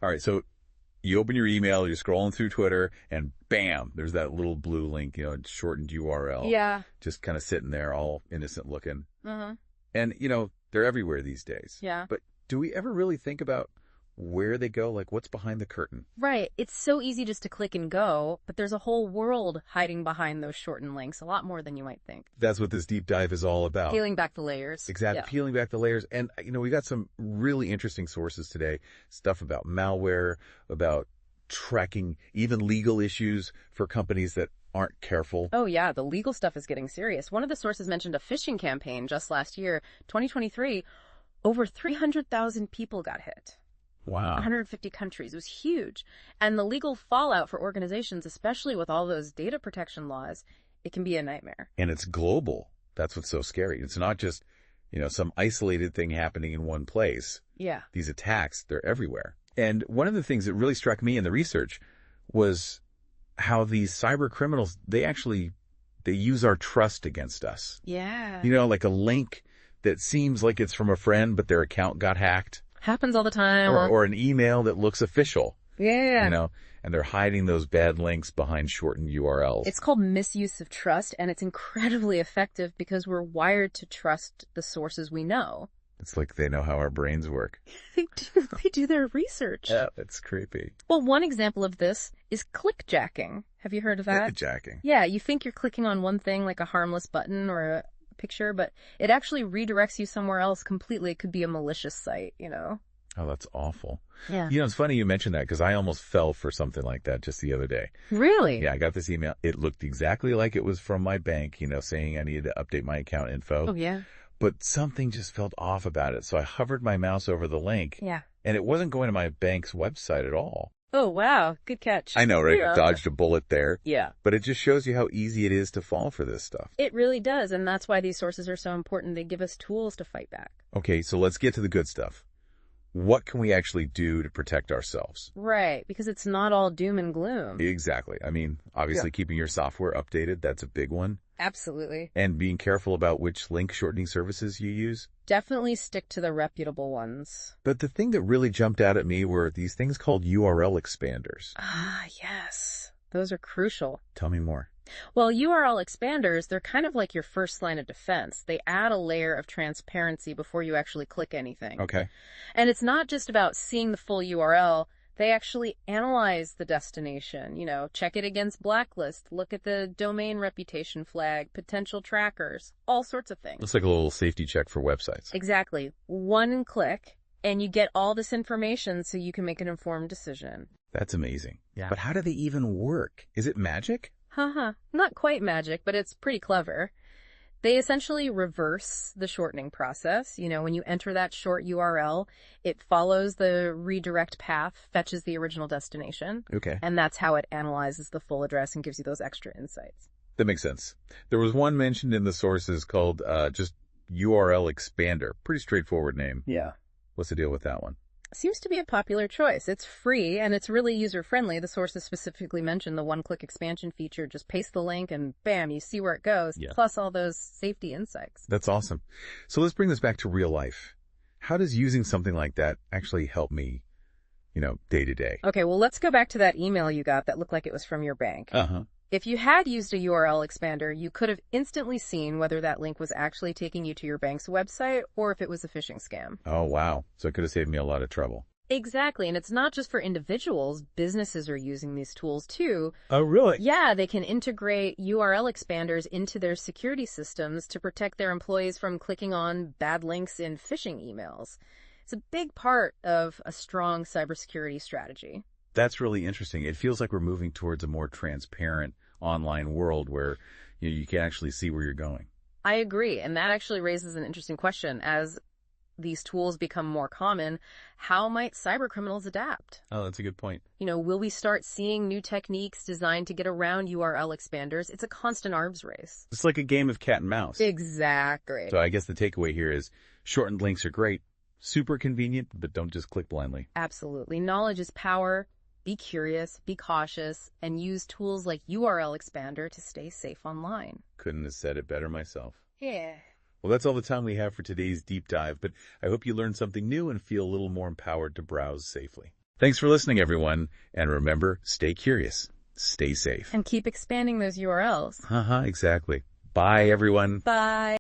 All right, so you open your email, you're scrolling through Twitter, and bam, there's that little blue link, shortened URL. Yeah. Just kind of sitting there, all innocent looking. Uh-huh. And, they're everywhere these days. Yeah. But do we ever really think about where they go? Like, what's behind the curtain? Right. It's so easy just to click and go, but there's a whole world hiding behind those shortened links, a lot more than you might think. That's what this deep dive is all about. Peeling back the layers. Exactly. Yeah. Peeling back the layers. And, we got some really interesting sources today. Stuff about malware, about tracking, even legal issues for companies that aren't careful. Oh, yeah. The legal stuff is getting serious. One of the sources mentioned a phishing campaign just last year, 2023. Over 300,000 people got hit. Wow. 150 countries. It was huge. And the legal fallout for organizations, especially with all those data protection laws, it can be a nightmare. And it's global. That's what's so scary. It's not just, some isolated thing happening in one place. Yeah. These attacks, they're everywhere. And one of the things that really struck me in the research was how these cyber criminals, they use our trust against us. Yeah. Like a link that seems like it's from a friend, but their account got hacked. Happens all the time. Or an email that looks official. Yeah. And they're hiding those bad links behind shortened URLs. It's called misuse of trust, and it's incredibly effective because we're wired to trust the sources we know. It's like they know how our brains work. They do their research. Yeah, it's creepy. Well, one example of this is clickjacking. Have you heard of that? Clickjacking. Yeah, you think you're clicking on one thing like a harmless button or a picture, but it actually redirects you somewhere else completely. It could be a malicious site, Oh, that's awful. Yeah. It's funny you mentioned that because I almost fell for something like that just the other day. Really? Yeah, I got this email. It looked exactly like it was from my bank, saying I needed to update my account info. Oh, yeah. But something just felt off about it. So I hovered my mouse over the link. Yeah. And it wasn't going to my bank's website at all. Oh, wow. Good catch. I know, right? Yeah. Dodged a bullet there. Yeah. But it just shows you how easy it is to fall for this stuff. It really does. And that's why these sources are so important. They give us tools to fight back. Okay, so let's get to the good stuff. What can we actually do to protect ourselves? Right, because it's not all doom and gloom. Exactly. Obviously keeping your software updated, that's a big one. Absolutely. And being careful about which link shortening services you use. Definitely stick to the reputable ones. But the thing that really jumped out at me were these things called URL expanders. Ah, yes. Those are crucial. Tell me more. Well, URL expanders, they're kind of like your first line of defense. They add a layer of transparency before you actually click anything. Okay. And it's not just about seeing the full URL. They actually analyze the destination, check it against blacklist, look at the domain reputation flag, potential trackers, all sorts of things. It's like a little safety check for websites. Exactly. One click, and you get all this information so you can make an informed decision. That's amazing. Yeah. But how do they even work? Is it magic? Not quite magic, but it's pretty clever. They essentially reverse the shortening process. When you enter that short URL, it follows the redirect path, fetches the original destination. Okay. And that's how it analyzes the full address and gives you those extra insights. That makes sense. There was one mentioned in the sources called just URL Expander. Pretty straightforward name. Yeah. What's the deal with that one? Seems to be a popular choice. It's free and it's really user-friendly. The sources specifically mentioned the one-click expansion feature. Just paste the link and bam, you see where it goes, plus all those safety insights. That's awesome. So let's bring this back to real life. How does using something like that actually help me, day to day? Okay, well, let's go back to that email you got that looked like it was from your bank. Uh-huh. If you had used a URL expander, you could have instantly seen whether that link was actually taking you to your bank's website or if it was a phishing scam. Oh, wow. So it could have saved me a lot of trouble. Exactly. And it's not just for individuals. Businesses are using these tools too. Oh, really? Yeah, they can integrate URL expanders into their security systems to protect their employees from clicking on bad links in phishing emails. It's a big part of a strong cybersecurity strategy. That's really interesting. It feels like we're moving towards a more transparent online world where you can actually see where you're going. I agree. And that actually raises an interesting question. As these tools become more common, how might cybercriminals adapt? Oh, that's a good point. Will we start seeing new techniques designed to get around URL expanders? It's a constant arms race. It's like a game of cat and mouse. Exactly. So I guess the takeaway here is shortened links are great, super convenient, but don't just click blindly. Absolutely. Knowledge is power. Be curious, be cautious, and use tools like URL Expander to stay safe online. Couldn't have said it better myself. Yeah. Well, that's all the time we have for today's deep dive, but I hope you learned something new and feel a little more empowered to browse safely. Thanks for listening, everyone. And remember, stay curious, stay safe. And keep expanding those URLs. Exactly. Bye, everyone. Bye.